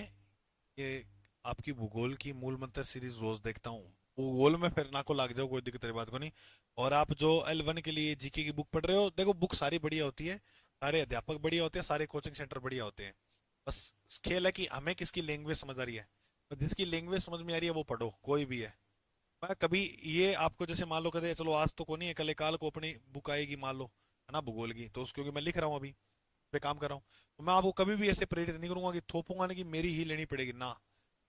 ये आपकी भूगोल की मूल मंत्र सीरीज रोज देखता हूँ, भूगोल में फिर ना को लाग जाओ, कोई दिक्कत वाली बात को नहीं। और आप जो L1 के लिए जीके की बुक पढ़ रहे हो, देखो बुक सारी बढ़िया होती है, सारे अध्यापक बढ़िया होते हैं, सारे कोचिंग सेंटर बढ़िया होते हैं, बस खेल है कि हमें किसकी लैंग्वेज समझ आ रही है, तो जिसकी लैंग्वेज समझ में आ रही है वो पढ़ो, कोई भी है। मैं कभी ये आपको जैसे मान लो कहते चलो आज तो को नहीं है, कल काल को अपनी बुक आएगी मान लो, है ना, भूगोल की, तो क्योंकि मैं लिख रहा हूँ अभी पे काम कर रहा हूँ, तो मैं आपको कभी भी ऐसे प्रेरित नहीं करूंगा कि थोपूंगा ना कि मेरी ही लेनी पड़ेगी ना।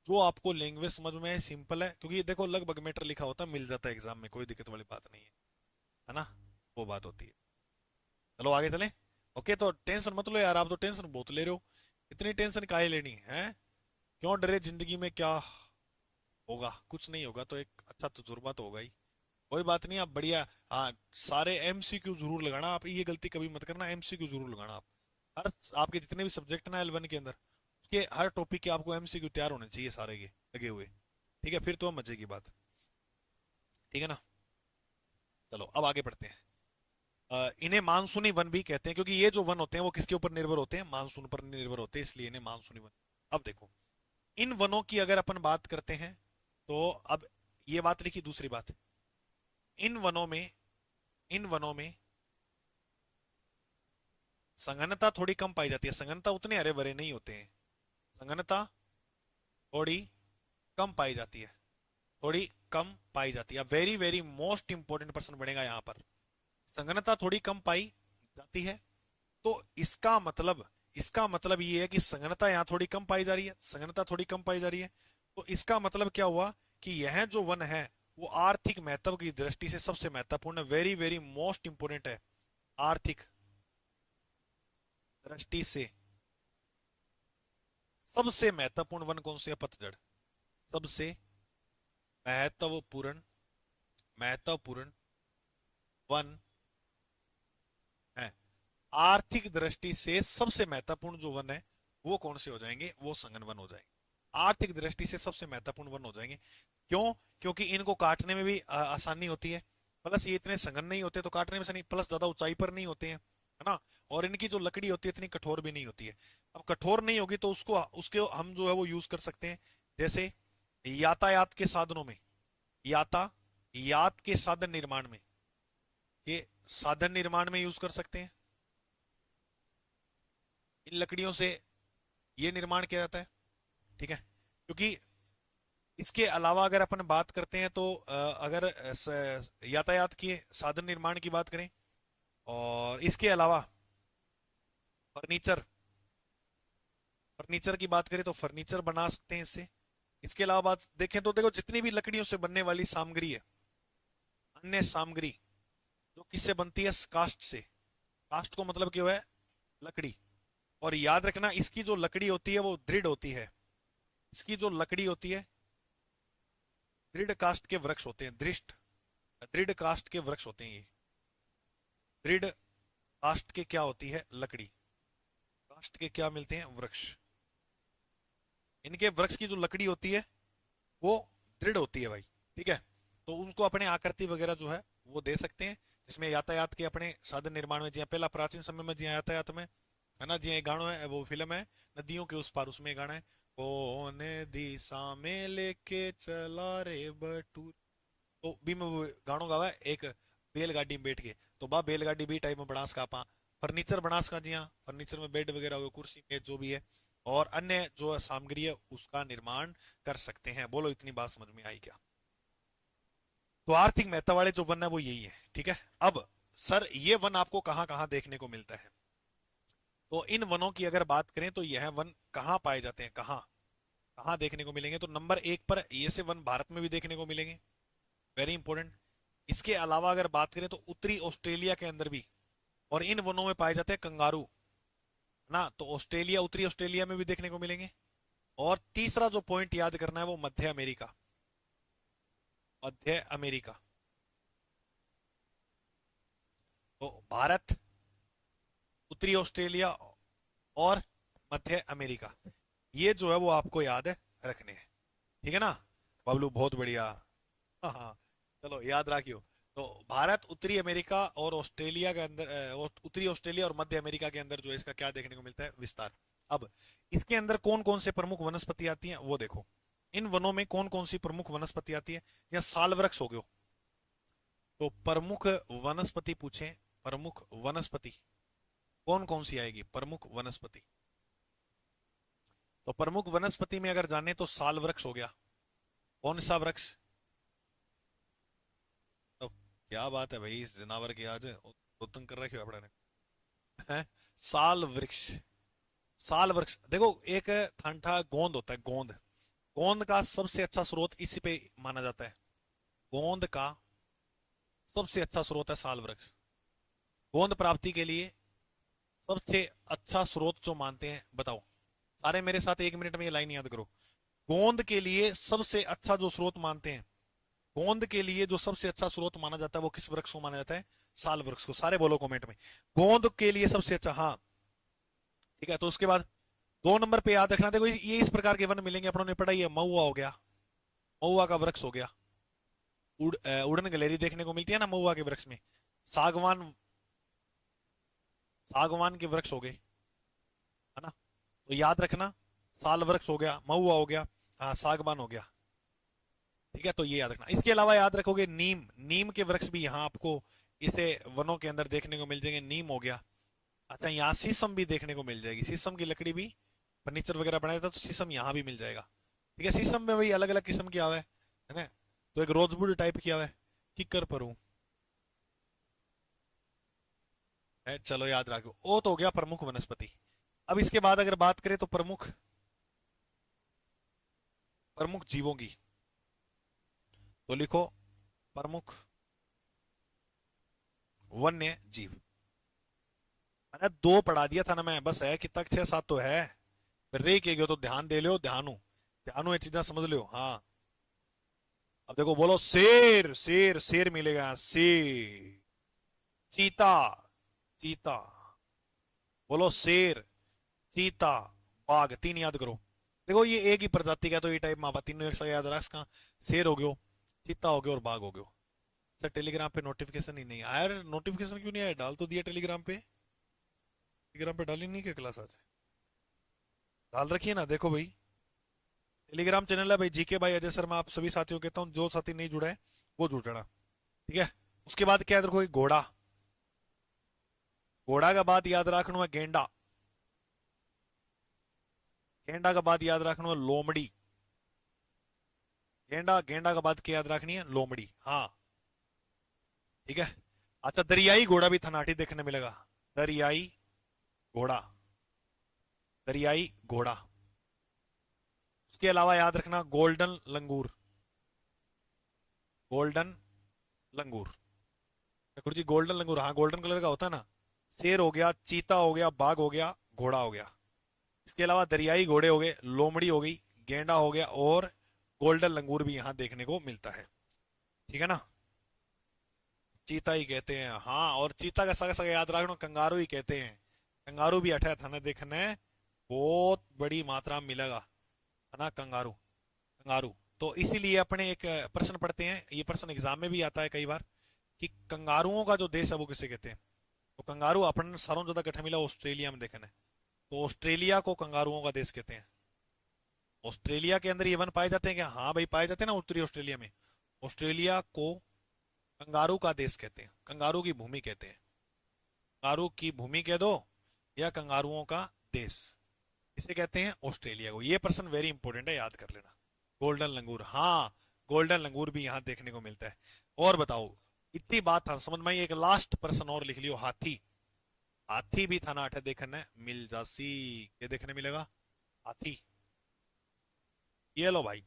जो आपको लैंग्वेज समझ में है, सिंपल है, क्योंकि ये देखो लगभग मैटर लिखा होता है, मिल जाता है एग्जाम में, कोई दिक्कत वाली बात नहीं है ना, वो बात होती है। चलो आगे चले। ओके, तो टेंशन मत लो यार, आप तो टेंशन बहुत ले रहे हो, इतनी टेंशन काहे लेनी है, क्यों डरे, जिंदगी में क्या होगा, कुछ नहीं होगा, तो एक अच्छा तजुर्बा तो होगा ही, कोई बात नहीं, आप बढ़िया। हाँ, सारे एमसीक्यू जरूर लगाना, आप ये गलती कभी मत करना, एमसीक्यू जरूर लगाना आप, हर आपके जितने भी सब्जेक्ट ना L1 के अंदर, उसके हर टॉपिक के आपको एमसीक्यू तैयार होने चाहिए सारे के लगे हुए, ठीक है, फिर तो मजे की बात, ठीक है ना। चलो अब आगे बढ़ते हैं। इन्हें मानसूनी वन भी कहते हैं, क्योंकि ये जो वन होते हैं वो किसके ऊपर निर्भर होते हैं, मानसून पर निर्भर होते हैं, इसलिए इन्हें मानसूनी वन। अब देखो, इन वनों की अगर अपन बात करते हैं तो अब ये बात लिखी, दूसरी बात, इन वनों में इन वनों में संघनता थोड़ी कम पाई जाती है, संघनता उतने हरे भरे नहीं होते हैं, संघनता थोड़ी कम पाई जाती है। थोड़ी कम पाई जाती है। Very very most important person बनेगा यहाँ पर। संघनता थोड़ी कम पाई जाती है, तो इसका मतलब ये है कि संघनता यहाँ थोड़ी कम पाई जा रही है, संघनता थोड़ी कम पाई जा रही है। तो इसका मतलब क्या हुआ कि यह जो वन है वो आर्थिक महत्व की दृष्टि से सबसे महत्वपूर्ण, वेरी वेरी मोस्ट इंपोर्टेंट है। आर्थिक दृष्टि से सबसे महत्वपूर्ण वन कौन से है? पतझड़। सबसे महत्वपूर्ण महत्वपूर्ण वन है। आर्थिक दृष्टि से सबसे महत्वपूर्ण जो वन है वो कौन से हो जाएंगे? वो संघन वन हो जाएंगे। आर्थिक दृष्टि से सबसे महत्वपूर्ण वन हो जाएंगे। क्यों? क्योंकि इनको काटने में भी आसानी होती है, प्लस ये इतने संघन नहीं होते तो काटने में आसानी, प्लस ज्यादा ऊंचाई पर नहीं होते हैं, है ना। और इनकी जो लकड़ी होती है इतनी कठोर भी नहीं होती है। अब कठोर नहीं होगी तो उसको उसके हम जो है वो यूज कर सकते हैं, जैसे यातायात के साधनों में, यातायात के साधन निर्माण में, ये साधन निर्माण में यूज कर सकते हैं। इन लकड़ियों से ये निर्माण किया जाता है, ठीक है। क्योंकि इसके अलावा अगर अपन बात करते हैं तो अगर यातायात के साधन निर्माण की बात करें और इसके अलावा फर्नीचर फर्नीचर की बात करें तो फर्नीचर बना सकते हैं इससे। इसके अलावा बात देखें तो देखो जितनी भी लकड़ियों से बनने वाली सामग्री है, अन्य सामग्री जो किससे बनती है? कास्ट से। कास्ट को मतलब क्या है? लकड़ी। और याद रखना इसकी जो लकड़ी होती है वो दृढ़ होती है। इसकी जो लकड़ी होती है दृढ़ कास्ट के वृक्ष होते हैं, दृढ़ कास्ट के वृक्ष होते हैं ये। दृढ़ कास्ट के क्या होती है? लकड़ी। कास्ट के क्या मिलते हैं? वृक्ष। इनके वृक्ष की जो लकड़ी होती है वो दृढ़ होती है भाई, ठीक है। तो उनको अपने आकृति वगैरह जो है वो दे सकते हैं, जिसमें यातायात के अपने साधन निर्माण में, जी पहला प्राचीन समय में जी यातायात में, है ना, जी गाना है, वो फिल्म है नदियों के उस पार, उसमें गाना है, कौन दिशा में लेके चला रे बटूर। तो भी मैं वो गानों गावा है एक बैलगाड़ी में बैठ के, तो बा बैलगाड़ी भी टाइप में बना सका पा। फर्नीचर बना सका, जी हाँ, फर्नीचर में बेड वगैरह हो, कुर्सी मेज जो भी है, और अन्य जो सामग्री है उसका निर्माण कर सकते हैं। बोलो इतनी बात समझ में आई क्या? तो आर्थिक महत्व वाले जो वन है वो यही है, ठीक है। अब सर ये वन आपको कहाँ कहाँ देखने को मिलता है? तो इन वनों की अगर बात करें तो यह वन कहाँ पाए जाते हैं, कहाँ कहाँ देखने को मिलेंगे? तो नंबर एक पर ये से वन भारत में भी देखने को मिलेंगे, वेरी इंपॉर्टेंट। इसके अलावा अगर बात करें तो उत्तरी ऑस्ट्रेलिया के अंदर भी, और इन वनों में पाए जाते हैं कंगारू, ना, तो ऑस्ट्रेलिया, उत्तरी ऑस्ट्रेलिया में भी देखने को मिलेंगे। और तीसरा जो पॉइंट याद करना है वो मध्य अमेरिका, मध्य अमेरिका। तो भारत, उत्तरी ऑस्ट्रेलिया और मध्य अमेरिका, ये जो है वो आपको याद है रखने हैं, ठीक है ना बबलू? बहुत बढ़िया। हाँ हाँ, चलो याद रखियो। तो भारत, उत्तरी अमेरिका और ऑस्ट्रेलिया के अंदर उत्तरी ऑस्ट्रेलिया और मध्य अमेरिका के अंदर जो है इसका क्या देखने को मिलता है? विस्तार। अब इसके अंदर कौन कौन से प्रमुख वनस्पति आती हैं वो देखो। इन वनों में कौन कौन सी प्रमुख वनस्पति आती है? या साल वृक्ष हो गयो, तो प्रमुख वनस्पति पूछे, प्रमुख वनस्पति कौन कौन सी आएगी? प्रमुख वनस्पति, तो प्रमुख वनस्पति में अगर जाने तो साल वृक्ष हो गया। कौन सा वृक्ष? तो क्या बात है भाई, इस जनावर की आज उत्तंग कर रखे हो अपने ने, हैं? साल वृक्ष। साल वृक्ष देखो, एक ठंठा गोंद होता है, गोंद, गोंद का सबसे अच्छा स्रोत इसी पे माना जाता है। गोंद का सबसे अच्छा स्रोत है साल वृक्ष। गोंद प्राप्ति के लिए सबसे अच्छा स्रोत जो मानते हैं, बताओ सारे मेरे साथ 1 मिनट में ये लाइन याद करो। गोंद के लिए सबसे अच्छा जो स्रोत मानते हैं, गोंद के लिए जो सबसे अच्छा स्रोत माना जाता है वो किस वृक्ष को माना जाता है? साल वृक्ष को। सारे बोलो कमेंट में, गोंद के लिए सबसे अच्छा। हाँ ठीक है। तो उसके बाद 2 नंबर पे याद रखना, देखो ये इस प्रकार के वन मिलेंगे, अपनों ने पढ़ा, ये महुआ हो गया, महुआ का वृक्ष हो गया। उड़न गलेरी देखने को मिलती है ना महुआ के वृक्ष में। सागवान, सागवान के वृक्ष हो गए, है ना। तो याद रखना, साल वृक्ष हो गया, महुआ हो गया, हाँ सागवान हो गया, ठीक है। तो ये याद रखना। इसके अलावा याद रखोगे नीम, नीम के वृक्ष भी यहाँ आपको इसे वनों के अंदर देखने को मिल जाएंगे। नीम हो गया। अच्छा, यहाँ शीशम भी देखने को मिल जाएगी, शीशम की लकड़ी भी फर्नीचर वगैरह बनाया था तो शीशम यहाँ भी मिल जाएगा, ठीक है। शीशम में वही अलग अलग किस्म की आवे है ना, तो एक रोजवुड टाइप किया हुआ है, किकर पर हूं है। चलो याद रखो, ओ तो हो गया प्रमुख वनस्पति। अब इसके बाद अगर बात करें तो प्रमुख प्रमुख जीवों की, तो लिखो प्रमुख वन्य जीव। मैंने दो पढ़ा दिया था ना मैं, बस है कि तक 6-7 तो है। फिर रे के गयो तो ध्यान दे लो, ध्यानु ध्यानु ये चीजें समझ लो। हाँ अब देखो, बोलो शेर, शेर शेर मिलेगा, शेर। चीता, चीता। बोलो शेर, चीता, बाघ, तीन याद करो। देखो ये एक ही प्रजाति का, तो ये टाइप मापा तीनों एक साथ याद रख इसका। शेर हो गयो, चीता हो गयो और बाघ हो गयो। सर टेलीग्राम पे नोटिफिकेशन ही नहीं आया यार, नोटिफिकेशन क्यों नहीं आया? डाल तो दिया टेलीग्राम पे, टेलीग्राम पे डाली नहीं क्या क्लास आज? डाल रखिए ना, देखो भाई। टेलीग्राम चैनल है भाई, जीके भाई अजय शर्मा, आप सभी साथियों को कहता हूँ, जो साथी नहीं जुड़ा है वो जुड़ जाना, ठीक है। उसके बाद क्या याद रखो, घोड़ा। घोड़ा का बाद याद रखना है गेंडा। गेंडा का बाद याद रखना है लोमड़ी। गेंडा, गेंडा का बाद क्या याद रखनी है? लोमड़ी, हाँ ठीक है। अच्छा, दरियाई घोड़ा भी थनाटी देखने मिलेगा। दरियाई घोड़ा, दरियाई घोड़ा। उसके अलावा याद रखना गोल्डन लंगूर, गोल्डन लंगूर। ठाकुर जी गोल्डन लंगूर, हाँ गोल्डन कलर का होता है ना। शेर हो गया, चीता हो गया, बाघ हो गया, घोड़ा हो गया। इसके अलावा दरियाई घोड़े हो गए, लोमड़ी हो गई, गेंडा हो गया, और गोल्डन लंगूर भी यहाँ देखने को मिलता है, ठीक है ना। चीता ही कहते हैं, हाँ। और चीता का सगा सगा याद रखना कंगारू ही कहते हैं। कंगारू भी अठे थाने देखने बहुत बड़ी मात्रा में मिलेगा, है ना, कंगारू। कंगारू तो इसीलिए अपने एक प्रश्न पढ़ते हैं, ये प्रश्न एग्जाम में भी आता है कई बार, कि कंगारुओं का जो देश है वो किसे कहते हैं। तो कंगारू अपन सारों ज्यादा कठे मिला ऑस्ट्रेलिया में देखने, तो ऑस्ट्रेलिया को कंगारुओं का देश कहते हैं। ऑस्ट्रेलिया के अंदर ये वन पाए जाते हैं क्या? हाँ भाई पाए जाते हैं ना, उत्तरी ऑस्ट्रेलिया में। ऑस्ट्रेलिया को कंगारू का देश कहते हैं, कंगारू की भूमि कहते हैं। कंगारू की भूमि कह दो या कंगारुओं का देश, इसे कहते हैं ऑस्ट्रेलिया को। ये प्रश्न वेरी इंपॉर्टेंट है, याद कर लेना। गोल्डन लंगूर, हाँ गोल्डन लंगूर भी यहाँ देखने को मिलता है। और बताओ, इतनी बात था समझ में आई? एक लास्ट प्रश्न और लिख लियो, हाथी। हाथी भी थाना अठे देखने मिल जासी, ये देखने मिलेगा हाथी। ये लो भाई,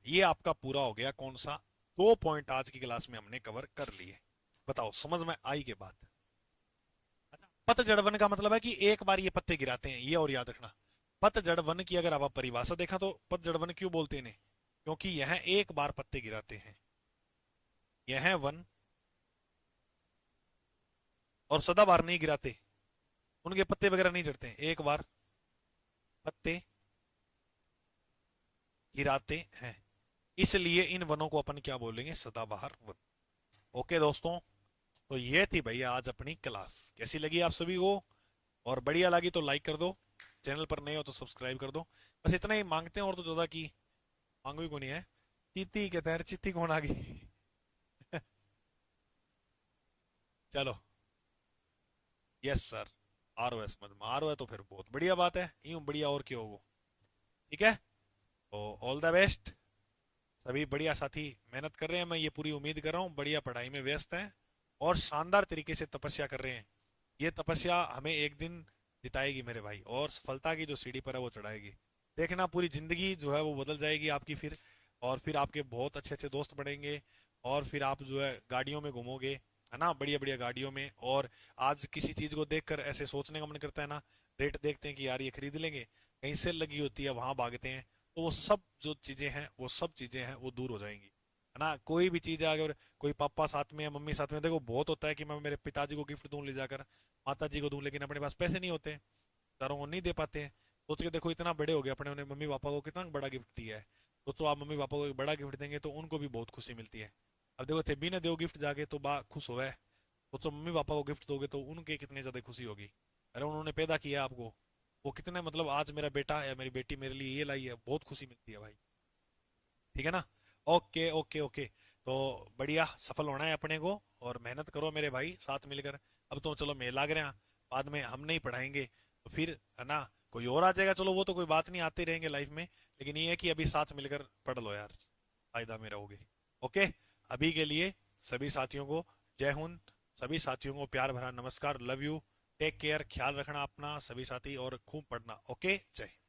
ये आपका पूरा हो गया। कौन सा? 2 पॉइंट आज की क्लास में हमने कवर कर लिए। बताओ समझ में आई के बात? अच्छा, पतझड़ वन का मतलब है कि एक बार ये पत्ते गिराते हैं, ये और याद रखना। पतझड़ वन की अगर आप परिभाषा देखा तो पतझड़ वन क्यों बोलते हैं? क्योंकि यह एक बार पत्ते गिराते हैं, यह वन, और सदाबहार नहीं गिराते, उनके पत्ते वगैरह नहीं झड़ते, एक बार पत्ते गिराते हैं। इसलिए इन वनों को अपन क्या बोलेंगे? सदाबहार वन। ओके दोस्तों, तो ये थी भैया आज अपनी क्लास। कैसी लगी आप सभी को? और बढ़िया लगी तो लाइक कर दो, चैनल पर नए हो तो सब्सक्राइब कर दो। बस इतना ही मांगते हैं, और तो ज्यादा की मांग भी को नहीं है। चीती कहते हैं, चित्ती कौन आ गई? चलो, yes sir, R O S मत मारो है तो फिर बहुत बढ़िया बात है, यूं बढ़िया और क्यों हो। ठीक है, तो ऑल द बेस्ट। सभी बढ़िया साथी मेहनत कर रहे हैं, मैं ये पूरी उम्मीद कर रहा हूँ, बढ़िया पढ़ाई में व्यस्त हैं और शानदार तरीके से तपस्या कर रहे हैं। ये तपस्या हमें एक दिन जिताएगी मेरे भाई, और सफलता की जो सीढ़ी पर है वो चढ़ाएगी। देखना, पूरी जिंदगी जो है वो बदल जाएगी आपकी फिर। और फिर आपके बहुत अच्छे अच्छे दोस्त बनेंगे, और फिर आप जो है गाड़ियों में घूमोगे, है ना, बढ़िया बढ़िया गाड़ियों में। और आज किसी चीज को देखकर ऐसे सोचने का मन करता है ना, रेट देखते हैं कि यार ये खरीद लेंगे, कहीं सेल लगी होती है वहां भागते हैं, तो वो सब जो चीजें हैं, वो सब चीजें हैं वो दूर हो जाएंगी, है ना। कोई भी चीज है, अगर कोई पापा साथ में है, मम्मी साथ में, देखो बहुत होता है कि मैं मेरे पिताजी को गिफ्ट दूं ले जाकर, माता जी को दूं, लेकिन अपने पास पैसे नहीं होते, बेचारों को नहीं दे पाते हैं। सोच के देखो, इतना बड़े हो गए अपने, उन्हें मम्मी पापा को कितना बड़ा गिफ्ट दिया है। सोचो आप मम्मी पापा को एक बड़ा गिफ्ट देंगे तो उनको भी बहुत खुशी मिलती है। अब देखो, थे भी ना दो गिफ्ट जाके तो बा खुश हो है। सोचो मम्मी पापा को गिफ्ट दोगे तो उनके कितनी ज्यादा खुशी होगी। अरे उन्होंने पैदा किया आपको, वो कितने मतलब, आज मेरा बेटा या मेरी बेटी मेरे लिए ये लाई है, बहुत खुशी मिलती है भाई। ठीक है ना। ओके ओके ओके, तो बढ़िया सफल होना है अपने को, और मेहनत करो मेरे भाई साथ मिलकर। अब तो चलो मेल लाग रहे हैं, बाद में हम नहीं पढ़ाएंगे तो फिर, है ना, कोई और आ जाएगा, चलो वो तो कोई बात नहीं, आते रहेंगे लाइफ में। लेकिन ये है कि अभी साथ मिलकर पढ़ लो यार, फायदा में रहोगे। ओके, अभी के लिए सभी साथियों को जय हिंद, सभी साथियों को प्यार भरा नमस्कार, लव यू, टेक केयर, ख्याल रखना अपना सभी साथी, और खूब पढ़ना। ओके, जय हिंद।